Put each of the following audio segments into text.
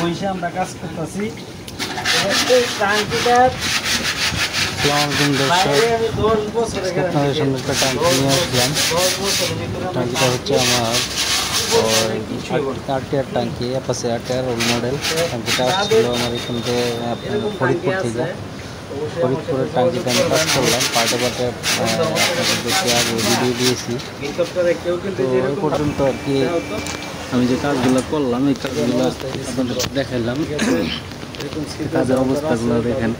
বইসে আমরা কাজ করতেছি এই ট্যাঙ্কিটার আপনাদের সামনে একটা ট্যাঙ্কি নিয়ে আসলাম। ট্যাঙ্কিটা হচ্ছে আমার আরটিআর ট্যাঙ্কি, অ্যাপাচি আরটিআর ওল্ড মডেল। ট্যাঙ্কিটা আসছিল আমার এখান থেকে ফরিদপুর থেকে। ফরিদপুরের ট্যাঙ্কিটা আমি কাজ করলাম, পার্টে পার্টে আপনাদের দেখে আগে ভিডিও দিয়েছি। তো এই পর্যন্ত আর কি আমি যে কাজগুলো করলাম এই কাজগুলো আপনাদের দেখাইলাম। কাজের অবস্থাগুলো দেখেন,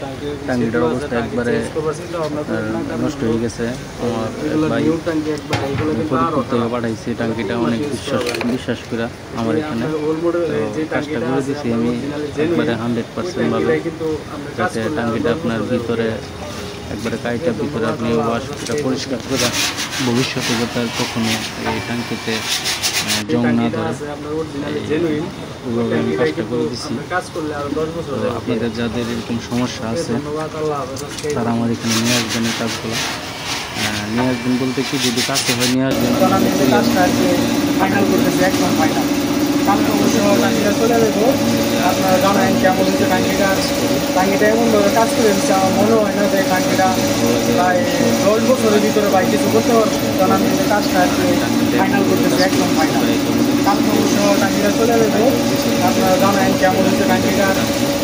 ট্যাঙ্কিটার অবস্থা একবারে নষ্ট হয়ে গেছে। আমার ভাই ফরিদপুর থেকে পাঠাইছি ট্যাঙ্কিটা, অনেক বিশ্বাস করে আমার এখানে। তো কাজটা করে দিয়েছি আমি একবারে 100% ভাবে, যাতে ট্যাঙ্কিটা আপনার ভিতরে একবারে কাইটার ভিতরে আপনি ওয়াশটা পরিষ্কার করে ভবিষ্যতে যাতে আর কখনো এই ট্যাঙ্কিতে জং না ধরে ওইভাবে আমি কাজটা করে দিচ্ছি। তো আপনাদের যাদের এরকম সমস্যা আছে তারা আমার এখানে নিয়ে আসবেন। এই কাজগুলো নিয়ে আসবেন বলতে কি, যদি কাছে হয় নিয়ে আসবেন। আপনারা জানেন কেমন হচ্ছে ট্যাঙ্কিটা এমনভাবে কাজ করে দিচ্ছে, আমার মনে হয় না যে ট্যাঙ্কিটা প্রায় 10 বছরের ভিতরে বাইক কিছু করতে পারবো। কারণ আমি যে কাজটা আর কি ফাইনাল করতেছি, একদম ফাইনাল। কালকে অবশ্য ট্যাঙ্কিটা চলে যাবো। আপনারা জানেন কেমন হচ্ছে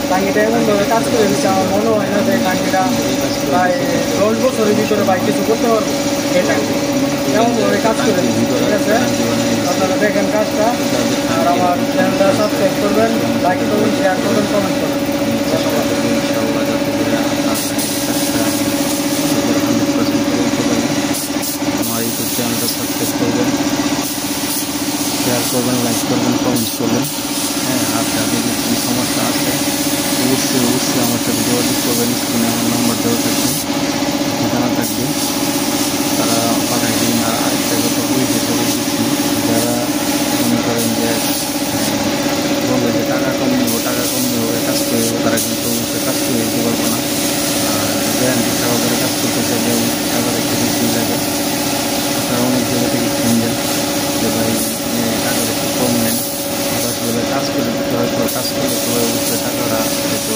ট্যাঙ্কিটা এমনভাবে কাজ করে দিচ্ছে, আমার মনে হয় না যে ট্যাঙ্কিটা প্রায় 10 বছরের ভিতরে বাইক কিছু করতে পারবো। এই ট্যাঙ্কি এমনভাবে কাজ করে দিচ্ছি, ঠিক আছে? আপনারা দেখেন কাজটা, আর আমার চ্যানেলটা সাবস্ক্রাইব করবেন, লাইক করবেন, শেয়ার করবেন, কমেন্ট করবেন। আমার ইউটিউব চ্যানেলটা সাবস্ক্রাইব করবেন, শেয়ার করবেন, লাইক করবেন, কমেন্টস করবেন। হ্যাঁ, আর যাদের কোনো সমস্যা আছে অবশ্যই আমার সাথে যোগাযোগ করবেন। স্ক্রিনে আমার নাম্বার দেওয়া থাকবে, ঠিকানা থাকবে, তারা পাঠাই দিন। আর আরেকটা কথা বলতেছি, যারা মনে করেন যে বলবে যে টাকা কম নেবো কাজ করে দেবো, তারা কিন্তু অবশ্যই কাজ করে দিতে পারবো না। আর গ্যারান্টি সহকারে কাজ করতে চাইলে টাকাটা একটু বেশি লাগে। আপনারা অনেক জায়গা থেকে শুনবেন যে ভাই টাকাটা একটু কম নেন, আসলে কাজ করে দিতে হয়। তো কাজ করলে সবাই অবশ্যই টাকাটা হয়তো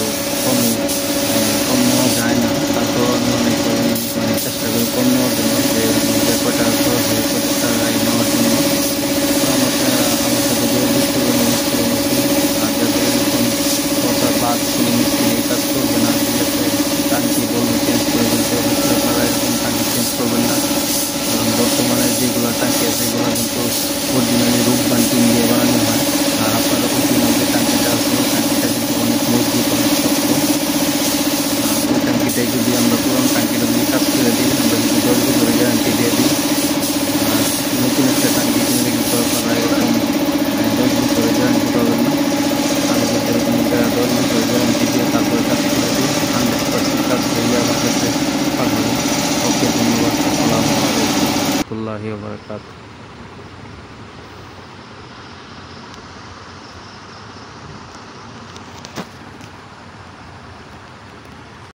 কম নেওয়া যায় না। তারপর আমি অনেক চেষ্টা করি কম নেওয়ার জন্য, যে কয় টাকা খরচ হয় কত টাকায় নেওয়ার জন্য। আমার সাথে যোগাযোগ করবেন অবশ্যই। আর যাদের এরকম কথা বাদ সিলিং এই কাজ করবে না, ঠিক আছে? টাঙ্কি বলবে চেঞ্জ করে বলতে, অবশ্যই আপনারা এরকম টাঙ্কি চেঞ্জ করবেন না। কারণ বর্তমানে যেগুলো টাঙ্কি আছে সেগুলো কিন্তু অরিজিনালি রূপবান টিন দিয়ে বানানো হয়। আর আপনারা অরিজিনাল যে টাঙ্কিটা আছে ওই টাঙ্কিটা কিন্তু অনেক মজবুত, অনেক শক্ত। ওই টাঙ্কিটাই যদি আমরা পুরান টাঙ্কিটা যদি কাজ করে দিই, আমরা যদি 10 বছরের গ্যারান্টি দিয়ে দিই। আর নতুন একটা টাঙ্কি কিনলে কিন্তু আপনারা এরকম 10 বছরের গ্যারান্টি পাবেন না। আমি যদি এরকম 10 বছরের গ্যারান্টি দিয়ে তারপরে কাজ করে দিই, 100% কাজ করলে আমার কাছে পাঠাবো। ওকে, ধন্যবাদ। আসসালামু আলাইকুম ওয়া রাহমাতুল্লাহি ওয়া বারাকাতুহু।